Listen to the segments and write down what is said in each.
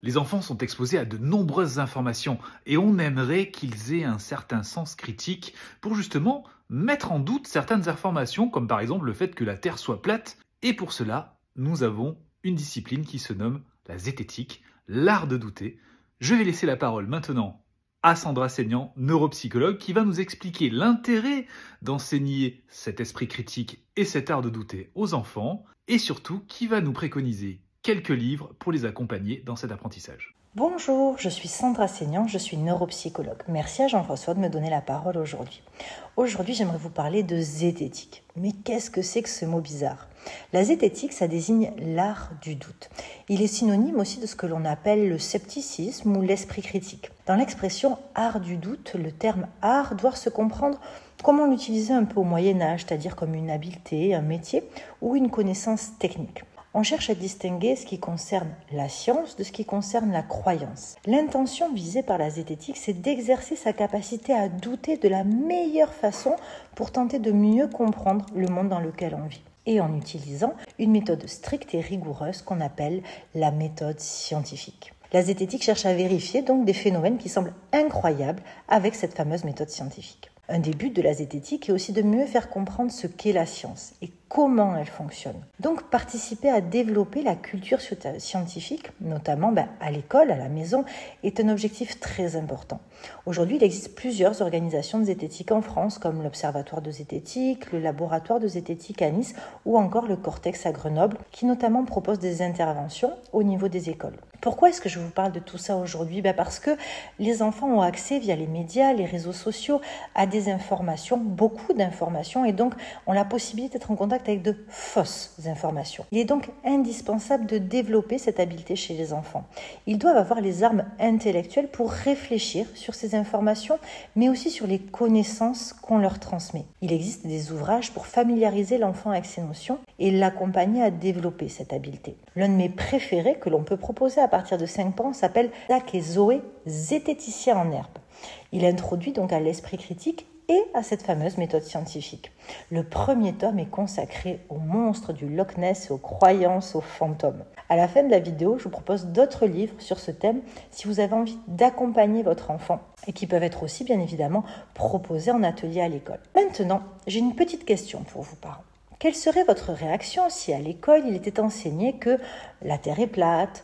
Les enfants sont exposés à de nombreuses informations et on aimerait qu'ils aient un certain sens critique pour justement mettre en doute certaines informations, comme par exemple le fait que la Terre soit plate. Et pour cela, nous avons une discipline qui se nomme la zététique, l'art de douter. Je vais laisser la parole maintenant à Sandra Seignan, neuropsychologue, qui va nous expliquer l'intérêt d'enseigner cet esprit critique et cet art de douter aux enfants, et surtout qui va nous préconiser quelques livres pour les accompagner dans cet apprentissage. Bonjour, je suis Sandra Seignan, je suis neuropsychologue. Merci à Jean-François de me donner la parole aujourd'hui. Aujourd'hui, j'aimerais vous parler de zététique. Mais qu'est-ce que c'est que ce mot bizarre ? La zététique, ça désigne l'art du doute. Il est synonyme aussi de ce que l'on appelle le scepticisme ou l'esprit critique. Dans l'expression art du doute, le terme art doit se comprendre comme on l'utilisait un peu au Moyen-Âge, c'est-à-dire comme une habileté, un métier ou une connaissance technique. On cherche à distinguer ce qui concerne la science de ce qui concerne la croyance. L'intention visée par la zététique, c'est d'exercer sa capacité à douter de la meilleure façon pour tenter de mieux comprendre le monde dans lequel on vit. Et en utilisant une méthode stricte et rigoureuse qu'on appelle la méthode scientifique. La zététique cherche à vérifier donc des phénomènes qui semblent incroyables avec cette fameuse méthode scientifique. Un des buts de la zététique est aussi de mieux faire comprendre ce qu'est la science et comment elle fonctionne. Donc participer à développer la culture scientifique, notamment à l'école, à la maison, est un objectif très important. Aujourd'hui, il existe plusieurs organisations de zététique en France, comme l'Observatoire de zététique, le Laboratoire de zététique à Nice ou encore le Cortex à Grenoble, qui notamment proposent des interventions au niveau des écoles. Pourquoi est-ce que je vous parle de tout ça aujourd'hui ? Parce que les enfants ont accès via les médias, les réseaux sociaux, à des informations, beaucoup d'informations, et donc ont la possibilité d'être en contact avec de fausses informations. Il est donc indispensable de développer cette habileté chez les enfants. Ils doivent avoir les armes intellectuelles pour réfléchir sur ces informations, mais aussi sur les connaissances qu'on leur transmet. Il existe des ouvrages pour familiariser l'enfant avec ces notions et l'accompagner à développer cette habileté. L'un de mes préférés que l'on peut proposer à partir de 5 ans s'appelle Zach et Zoé, zététiciens en herbe. Il introduit donc à l'esprit critique et à cette fameuse méthode scientifique. Le premier tome est consacré aux monstres du Loch Ness et aux croyances aux fantômes. À la fin de la vidéo, je vous propose d'autres livres sur ce thème si vous avez envie d'accompagner votre enfant et qui peuvent être aussi bien évidemment proposés en atelier à l'école. Maintenant, j'ai une petite question pour vous parents. Quelle serait votre réaction si à l'école il était enseigné que la Terre est plate,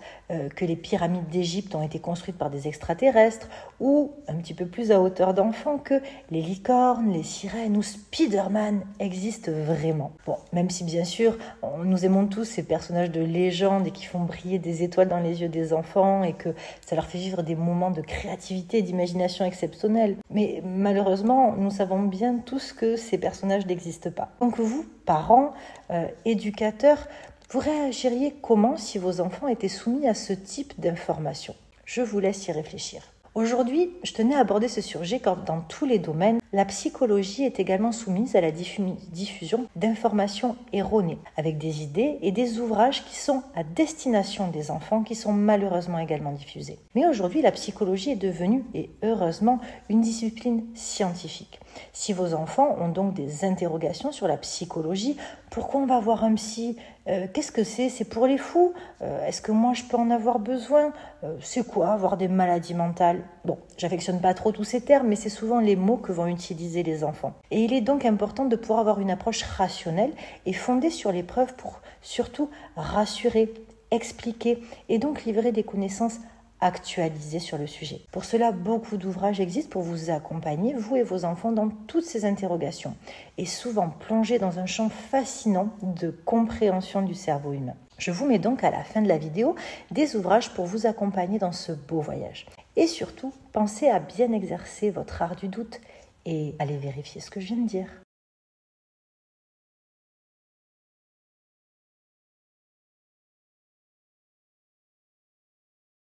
que les pyramides d'Égypte ont été construites par des extraterrestres ou, un petit peu plus à hauteur d'enfant, que les licornes, les sirènes ou Spider-Man existent vraiment ? Bon, même si bien sûr nous aimons tous ces personnages de légende et qui font briller des étoiles dans les yeux des enfants et que ça leur fait vivre des moments de créativité et d'imagination exceptionnels. Mais malheureusement, nous savons bien tous que ces personnages n'existent pas. Donc vous, parents, éducateurs, vous réagiriez comment si vos enfants étaient soumis à ce type d'informations ? Je vous laisse y réfléchir. Aujourd'hui, je tenais à aborder ce sujet car dans tous les domaines, la psychologie est également soumise à la diffusion d'informations erronées, avec des idées et des ouvrages qui sont à destination des enfants qui sont malheureusement également diffusés. Mais aujourd'hui, la psychologie est devenue, et heureusement, une discipline scientifique. Si vos enfants ont donc des interrogations sur la psychologie, pourquoi on va voir un psy ? Qu'est-ce que c'est ? C'est pour les fous ? Est-ce que moi je peux en avoir besoin ? C'est quoi avoir des maladies mentales ? Bon, j'affectionne pas trop tous ces termes, mais c'est souvent les mots que vont utiliser les enfants. Et il est donc important de pouvoir avoir une approche rationnelle et fondée sur les preuves pour surtout rassurer, expliquer et donc livrer des connaissances actualisées sur le sujet. Pour cela, beaucoup d'ouvrages existent pour vous accompagner, vous et vos enfants, dans toutes ces interrogations et souvent plonger dans un champ fascinant de compréhension du cerveau humain. Je vous mets donc à la fin de la vidéo des ouvrages pour vous accompagner dans ce beau voyage. Et surtout, pensez à bien exercer votre art du doute et allez vérifier ce que je viens de dire.